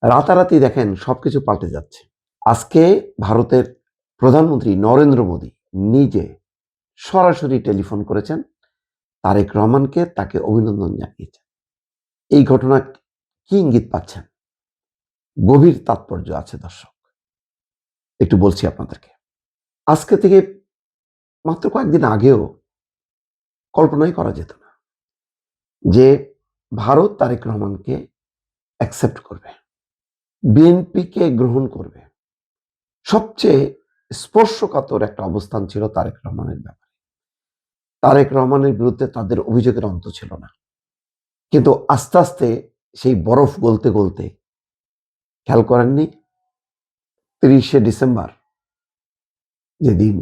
রাতারাতি দেখেন সবকিছু পাল্টে যাচ্ছে। আজকে ভারতের প্রধানমন্ত্রী নরেন্দ্র মোদী নিজে সরাসরি টেলিফোন করেছেন তারেক রহমানকে, তাকে অভিনন্দন জানিয়েছেন। এই ঘটনা কি ইঙ্গিত পাচ্ছেন? গভীর তাৎপর্য আছে দর্শক, একটু বলছি আপনাদেরকে। আজকে থেকে মাত্র কয়েকদিন আগেও কল্পনাই করা যেত না যে ভারত তারেক রহমানকে অ্যাকসেপ্ট করবে, বিএনপিকে গ্রহণ করবে। সবচেয়ে স্পর্শকাতর একটা অবস্থান ছিল তারেক রহমানের ব্যাপারে। তারেক রহমানের বিরুদ্ধে তাদের অভিযোগের অন্ত ছিল না, কিন্তু আস্তে আস্তে সেই বরফ গলতে গলতে, খেয়াল করেননি ৩০শে ডিসেম্বর যেদিন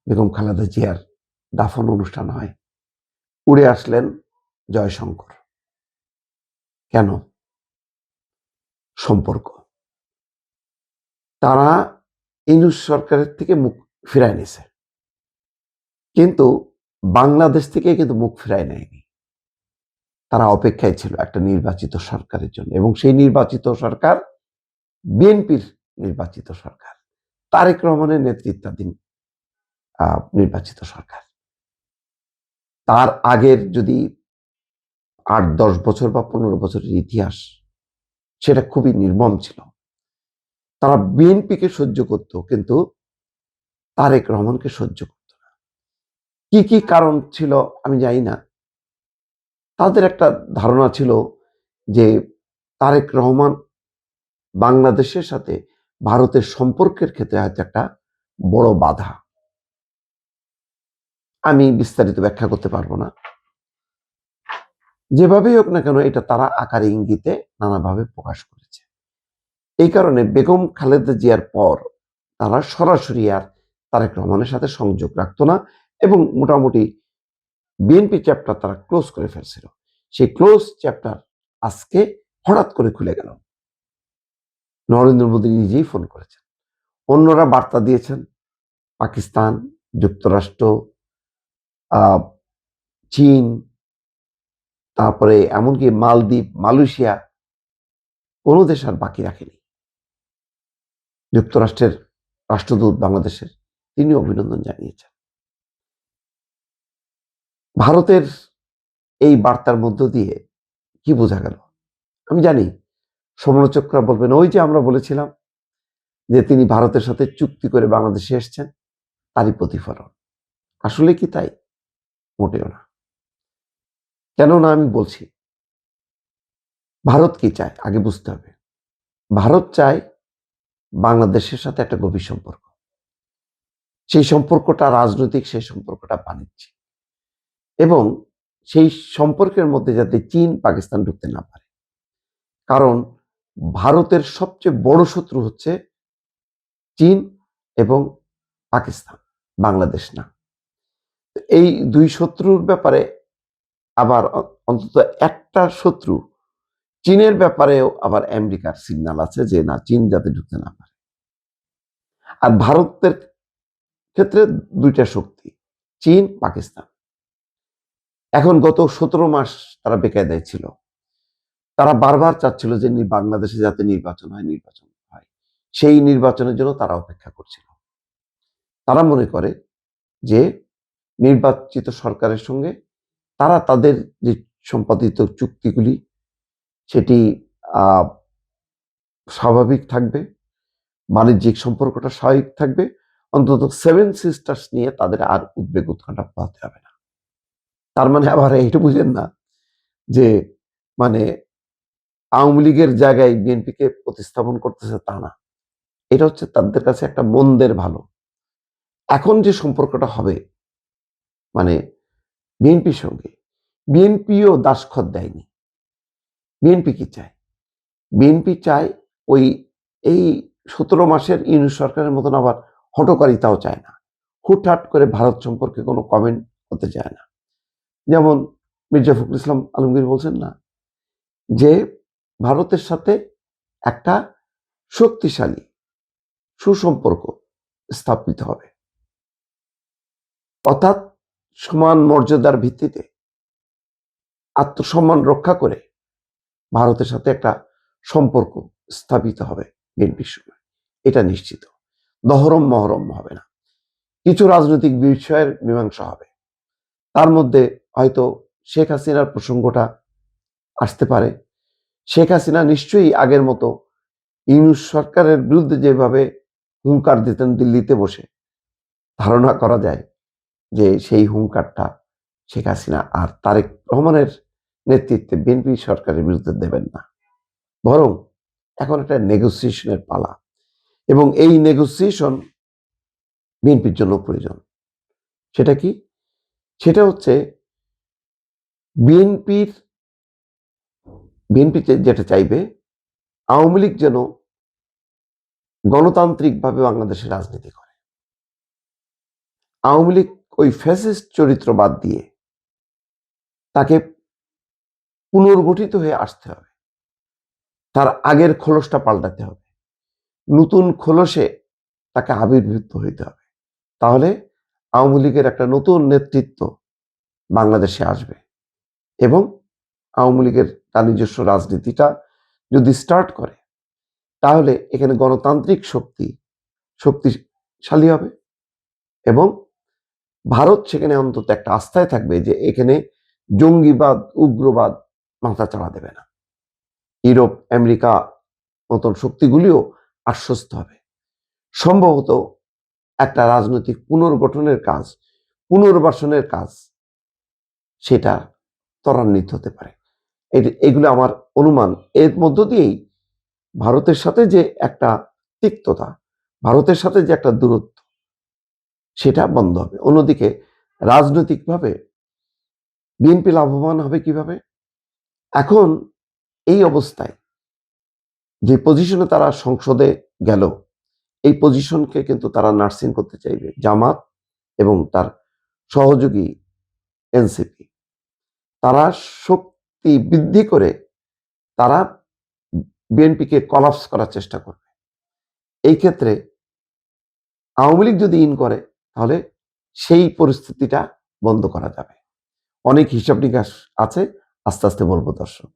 বেগম খালেদা জিয়ার দাফন অনুষ্ঠান হয়, উড়ে আসলেন জয়শঙ্কর। কেন? সম্পর্ক। তারা ইউনূস সরকারের থেকে মুখ ফিরায় নিছে, কিন্তু বাংলাদেশ থেকে কিন্তু মুখ ফিরায় নেয়নি। তারা অপেক্ষায় ছিল একটা নির্বাচিত সরকারের জন্য, এবং সেই নির্বাচিত সরকার বিএনপির নির্বাচিত সরকার, তারেক রহমানের নেতৃত্বাধীন নির্বাচিত সরকার। তার আগের যদি ৮-১০ বছর বা ১৫ বছরের ইতিহাস, সেটা খুবই নির্মম ছিল। তারা বিএনপিকে সহ্য করত, কিন্তু তারেক রহমানকে সহ্য করত না। কি কি কারণ ছিল আমি জানি না। তাদের একটা ধারণা ছিল যে তারেক রহমান বাংলাদেশের সাথে ভারতের সম্পর্কের ক্ষেত্রে হয়তো একটা বড় বাধা। আমি বিস্তারিত ব্যাখ্যা করতে পারবো না। যেভাবেই হোক না কেন, এটা তারা আকারে ইঙ্গিতে নানাভাবে প্রকাশ করেছে। এই কারণে বেগম খালেদা জিয়ার পর তারা সরাসরি আর তারেক রহমানের সাথে সংযোগ রাখতো না, এবং মোটামুটি বিএনপি চ্যাপ্টার তারা ক্লোজ করে ফেলছিল। সেই ক্লোজ চ্যাপ্টার আজকে হঠাৎ করে খুলে গেল। নরেন্দ্র মোদী নিজেই ফোন করেছেন, অন্যরা বার্তা দিয়েছেন, পাকিস্তান, যুক্তরাষ্ট্র, চীন, তারপরে এমনকি মালদ্বীপ, মালয়েশিয়া, কোনো দেশ আর বাকি রাখেনি। যুক্তরাষ্ট্রের রাষ্ট্রদূত বাংলাদেশের, তিনি অভিনন্দন জানিয়েছেন। ভারতের এই বার্তার মধ্য দিয়ে কি বোঝা গেল? আমি জানি সমালোচকরা বলবেন, ওই যে আমরা বলেছিলাম যে তিনি ভারতের সাথে চুক্তি করে বাংলাদেশে এসছেন, তারই প্রতিফলন। আসলে কি তাই? মোটেও না। কেননা আমি বলছি, ভারত কি চায় আগে বুঝতে হবে। ভারত চায় বাংলাদেশের সাথে একটা গভীর সম্পর্ক। সেই সম্পর্কটা রাজনৈতিক, সেই সম্পর্কটা বাণিজ্যিক, এবং সেই সম্পর্কের মধ্যে যাতে চীন, পাকিস্তান ঢুকতে না পারে। কারণ ভারতের সবচেয়ে বড় শত্রু হচ্ছে চীন এবং পাকিস্তান, বাংলাদেশ না। এই দুই শত্রুর ব্যাপারে আবার অন্তত একটা শত্রু চীনের ব্যাপারেও আবার আমেরিকার সিগন্যাল আছে যে না, চীন যাতে ঢুকতে না পারে। আর ভারতের ক্ষেত্রে দুইটা শক্তি, চীন, পাকিস্তান। এখন গত ১৭ মাস তারা বেকায়দায় ছিল। তারা বারবার চাচ্ছিল যে বাংলাদেশে যাতে নির্বাচন হয়। সেই নির্বাচনের জন্য তারা অপেক্ষা করছিল। তারা মনে করে যে নির্বাচিত সরকারের সঙ্গে তারা তাদের যে সম্পাদিত চুক্তিগুলি, সেটি স্বাভাবিক থাকবে, বাণিজ্যিক সম্পর্কটা স্বাভাবিক থাকবে, অন্তত 7 সিস্টার্স নিয়ে তাদের আর উদ্বেগ উৎকণ্ঠা পাওয়াতে হবে না। তার মানে আবার এইটা বুঝেন না যে মানে আওয়ামী লীগের জায়গায় বিএনপিকে প্রতিস্থাপন করতেছে, তা না। এটা হচ্ছে তাদের কাছে একটা মন্দের ভালো। এখন যে সম্পর্কটা হবে মানে বিএনপির সঙ্গে, বিএনপিও দাসখত দেয়নি। বিএনপি কি চায়? বিএনপি চায় ওই এই ১৭ মাসের ইউনূস সরকারের মতন আবার হঠকারিতাও চায় না। হুটহাট করে ভারত সম্পর্কে কোনো কমেন্ট করতে চায় না। যেমন মির্জা ফখরুল ইসলাম আলমগীর বলছেন না যে ভারতের সাথে একটা শক্তিশালী সুসম্পর্ক স্থাপিত হবে, অর্থাৎ সমান মর্যাদার ভিত্তিতে আত্মসম্মান রক্ষা করে ভারতের সাথে একটা সম্পর্ক স্থাপিত হবে বিএনপির সময়, এটা নিশ্চিত। দহরম মহরম হবে না, কিছু রাজনৈতিক বিষয়ের মীমাংসা হবে। তার মধ্যে হয়তো শেখ হাসিনার প্রসঙ্গটা আসতে পারে। শেখ হাসিনা নিশ্চয়ই আগের মতো ইউনূস সরকারের বিরুদ্ধে যেভাবে হুঙ্কার দিতেন দিল্লিতে বসে, ধারণা করা যায় যে সেই হুঙ্কারটা শেখ হাসিনা আর তারেক রহমানের নেতৃত্বে বিএনপি সরকারের বিরুদ্ধে দেবেন না। বরং এখন একটা নেগোসিয়েশনের পালা, এবং এই নেগোসিয়েশন বিএনপির জন্য প্রয়োজন। সেটা কি? সেটা হচ্ছে বিএনপি যেটা চাইবে, আওয়ামী লীগ যেন গণতান্ত্রিকভাবে বাংলাদেশে রাজনীতি করে। আওয়ামী লীগ ওই ফ্যাসিস্ট চরিত্র বাদ দিয়ে তাকে পুনর্গঠিত হয়ে আসতে হবে, তার আগের খোলসটা পাল্টাতে হবে, নতুন খোলসে তাকে আবির্ভূত হইতে হবে। তাহলে আওয়ামী লীগের একটা নতুন নেতৃত্ব বাংলাদেশে আসবে, এবং আওয়ামী লীগের তার নিজস্ব রাজনীতিটা যদি স্টার্ট করে, তাহলে এখানে গণতান্ত্রিক শক্তিশালী হবে, এবং ভারত সেখানে অন্তত একটা আস্থায় থাকবে যে এখানে জঙ্গিবাদ, উগ্রবাদ মাথা চাড়া দেবে না। ইউরোপ, আমেরিকা মতন শক্তিগুলিও আশ্বস্ত হবে। সম্ভবত একটা রাজনৈতিক পুনর্গঠনের কাজ, পুনর্বাসনের কাজ, সেটা ত্বরান্বিত হতে পারে। এগুলো আমার অনুমান। এর মধ্য দিয়েই ভারতের সাথে যে একটা তিক্ততা, ভারতের সাথে যে একটা দূরত্ব, সেটা বন্ধ হবে। অন্যদিকে রাজনৈতিকভাবে বিএনপি লাভবান হবে কিভাবে? এখন এই অবস্থায় যে পজিশনে তারা সংসদে গেল, এই পজিশনকে কিন্তু তারা নার্সিং করতে চাইবে জামাত এবং তার সহযোগী এনসিপি। তারা শক্তি বৃদ্ধি করে তারা বিএনপিকে কলাপস করার চেষ্টা করবে। এই ক্ষেত্রে আওয়ামী লীগ যদি ইন করে, তাহলে সেই পরিস্থিতিটা বন্ধ করা যাবে। অনেক হিসাব নিকাশ আছে, আস্তে আস্তে বলবো দর্শক।